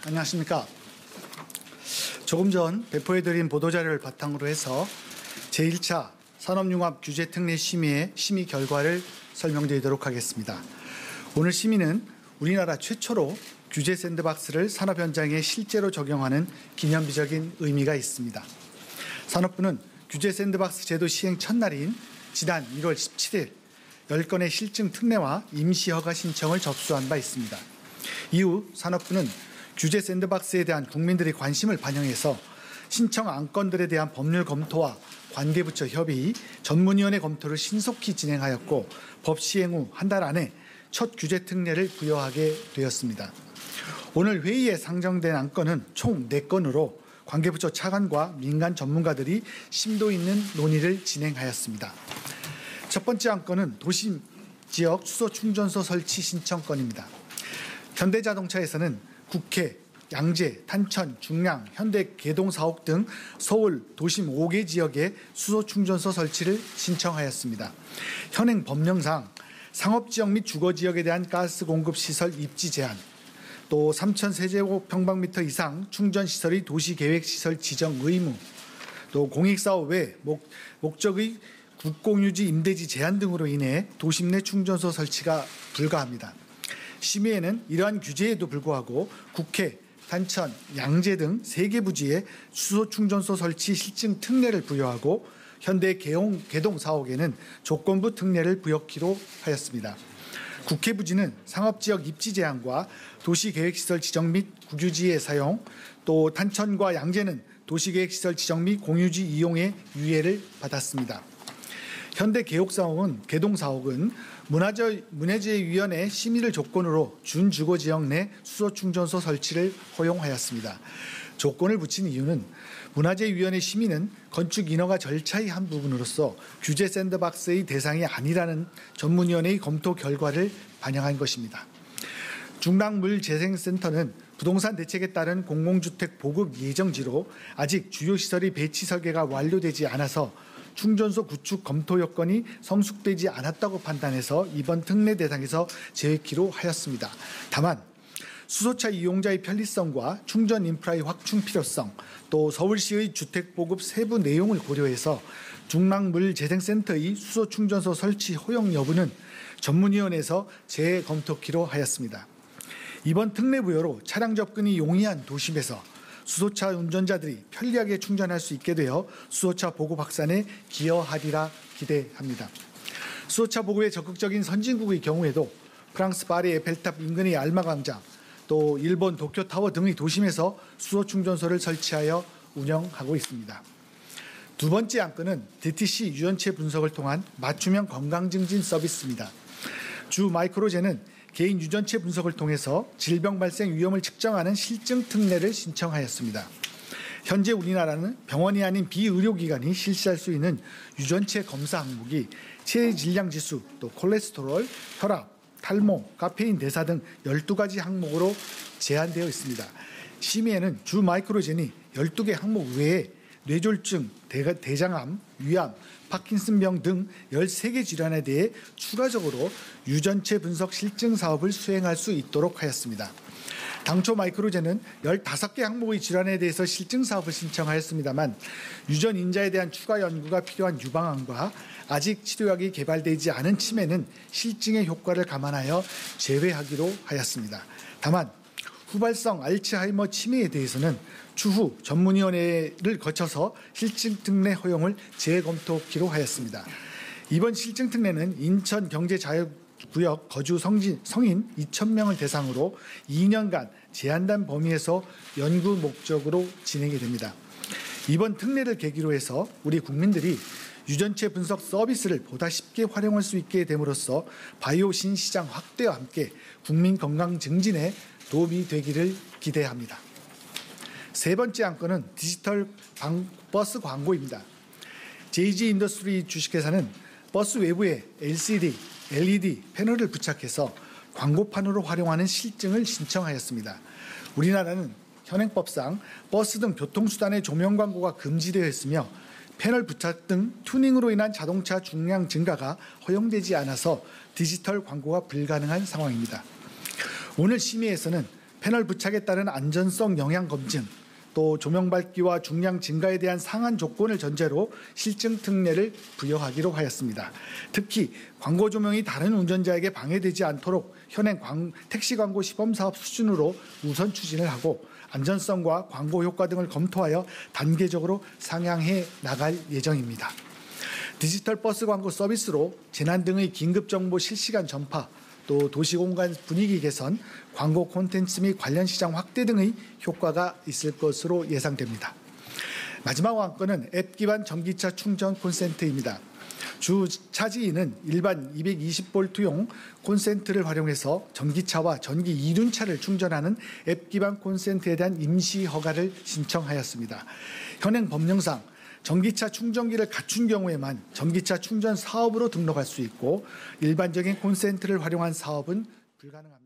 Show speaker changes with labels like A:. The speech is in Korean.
A: 안녕하십니까. 조금 전 배포해드린 보도자료를 바탕으로 해서 제1차 산업융합규제특례 심의의 심의 결과를 설명드리도록 하겠습니다. 오늘 심의는 우리나라 최초로 규제 샌드박스를 산업 현장에 실제로 적용하는 기념비적인 의미가 있습니다. 산업부는 규제 샌드박스 제도 시행 첫날인 지난 1월 17일 10건의 실증 특례와 임시 허가 신청을 접수한 바 있습니다. 이후 산업부는 규제 샌드박스에 대한 국민들의 관심을 반영해서 신청 안건들에 대한 법률 검토와 관계부처 협의, 전문위원회 검토를 신속히 진행하였고 법 시행 후 한 달 안에 첫 규제 특례를 부여하게 되었습니다. 오늘 회의에 상정된 안건은 총 4건으로 관계부처 차관과 민간 전문가들이 심도 있는 논의를 진행하였습니다. 첫 번째 안건은 도심 지역 수소 충전소 설치 신청건입니다. 현대자동차에서는 국회, 양재, 탄천, 중량, 현대 개동 사옥 등 서울 도심 5개 지역에 수소 충전소 설치를 신청하였습니다. 현행 법령상 상업지역 및 주거지역에 대한 가스 공급 시설 입지 제한, 또 3,000세제곱평방미터 이상 충전시설의 도시계획시설 지정 의무, 또 공익사업 외 목적의 국공유지 임대지 제한 등으로 인해 도심 내 충전소 설치가 불가합니다. 심의에는 이러한 규제에도 불구하고 국회, 탄천, 양재 등 3개 부지에 수소 충전소 설치 실증 특례를 부여하고 현대 개동 사옥에는 조건부 특례를 부여키로 하였습니다. 국회 부지는 상업지역 입지 제한과 도시계획시설 지정 및 국유지의 사용, 또 탄천과 양재는 도시계획시설 지정 및 공유지 이용의 유예를 받았습니다. 현대 개동 사옥은 문화재위원회 심의를 조건으로 준주거지역 내 수소 충전소 설치를 허용하였습니다. 조건을 붙인 이유는 문화재위원회 심의는 건축 인허가 절차의 한 부분으로서 규제 샌드박스의 대상이 아니라는 전문위원회의 검토 결과를 반영한 것입니다. 중랑물재생센터는 부동산 대책에 따른 공공주택 보급 예정지로 아직 주요 시설의 배치 설계가 완료되지 않아서 충전소 구축 검토 요건이 성숙되지 않았다고 판단해서 이번 특례 대상에서 제외키로 하였습니다. 다만 수소차 이용자의 편리성과 충전 인프라의 확충 필요성, 또 서울시의 주택 보급 세부 내용을 고려해서 중랑물재생센터의 수소 충전소 설치 허용 여부는 전문위원회에서 재검토키로 하였습니다. 이번 특례 부여로 차량 접근이 용이한 도심에서 수소차 운전자들이 편리하게 충전할 수 있게 되어 수소차 보급 확산에 기여하리라 기대합니다. 수소차 보급에 적극적인 선진국의 경우에도 프랑스 파리 에펠탑 인근의 알마광장, 또 일본 도쿄타워 등의 도심에서 수소 충전소를 설치하여 운영하고 있습니다. 두 번째 안건은 DTC 유전체 분석을 통한 맞춤형 건강증진 서비스입니다. 주 마이크로젠은 개인 유전체 분석을 통해서 질병 발생 위험을 측정하는 실증 특례를 신청하였습니다. 현재 우리나라는 병원이 아닌 비의료기관이 실시할 수 있는 유전체 검사 항목이 체내 질량 지수, 또 콜레스테롤, 혈압, 탈모, 카페인 대사 등 12가지 항목으로 제한되어 있습니다. 심의에는 주 마이크로젠이 12개 항목 외에 뇌졸중, 대장암, 위암, 파킨슨병 등 13개 질환에 대해 추가적으로 유전체 분석 실증 사업을 수행할 수 있도록 하였습니다. 당초 마이크로젠은 15개 항목의 질환에 대해서 실증 사업을 신청하였습니다만 유전 인자에 대한 추가 연구가 필요한 유방암과 아직 치료약이 개발되지 않은 치매는 실증의 효과를 감안하여 제외하기로 하였습니다. 다만 후발성 알츠하이머 치매에 대해서는 추후 전문위원회를 거쳐서 실증 특례 허용을 재검토키로 하였습니다. 이번 실증 특례는 인천경제자유구역 거주 성인 2,000명을 대상으로 2년간 제한된 범위에서 연구 목적으로 진행이 됩니다. 이번 특례를 계기로 해서 우리 국민들이 유전체 분석 서비스를 보다 쉽게 활용할 수 있게 됨으로써 바이오 신시장 확대와 함께 국민 건강 증진에 도움이 되기를 기대합니다. 세 번째 안건은 디지털 버스 광고입니다. JG 인더스트리 주식회사는 버스 외부에 LCD, LED 패널을 부착해서 광고판으로 활용하는 실증을 신청하였습니다. 우리나라는 현행법상 버스 등 교통수단의 조명 광고가 금지되어 있으며 패널 부착 등 튜닝으로 인한 자동차 중량 증가가 허용되지 않아서 디지털 광고가 불가능한 상황입니다. 오늘 심의에서는 패널 부착에 따른 안전성 영향 검증, 또 조명 밝기와 중량 증가에 대한 상한 조건을 전제로 실증 특례를 부여하기로 하였습니다. 특히 광고 조명이 다른 운전자에게 방해되지 않도록 현행 택시 광고 시범 사업 수준으로 우선 추진을 하고 안전성과 광고 효과 등을 검토하여 단계적으로 상향해 나갈 예정입니다. 디지털 버스 광고 서비스로 재난 등의 긴급 정보 실시간 전파, 또 도시공간 분위기 개선, 광고 콘텐츠 및 관련 시장 확대 등의 효과가 있을 것으로 예상됩니다. 마지막 안건은 앱 기반 전기차 충전 콘센트입니다. 주 차지인은 일반 220V용 콘센트를 활용해서 전기차와 전기 이륜차를 충전하는 앱 기반 콘센트에 대한 임시 허가를 신청하였습니다. 현행 법령상 전기차 충전기를 갖춘 경우에만 전기차 충전 사업으로 등록할 수 있고 일반적인 콘센트를 활용한 사업은 불가능합니다.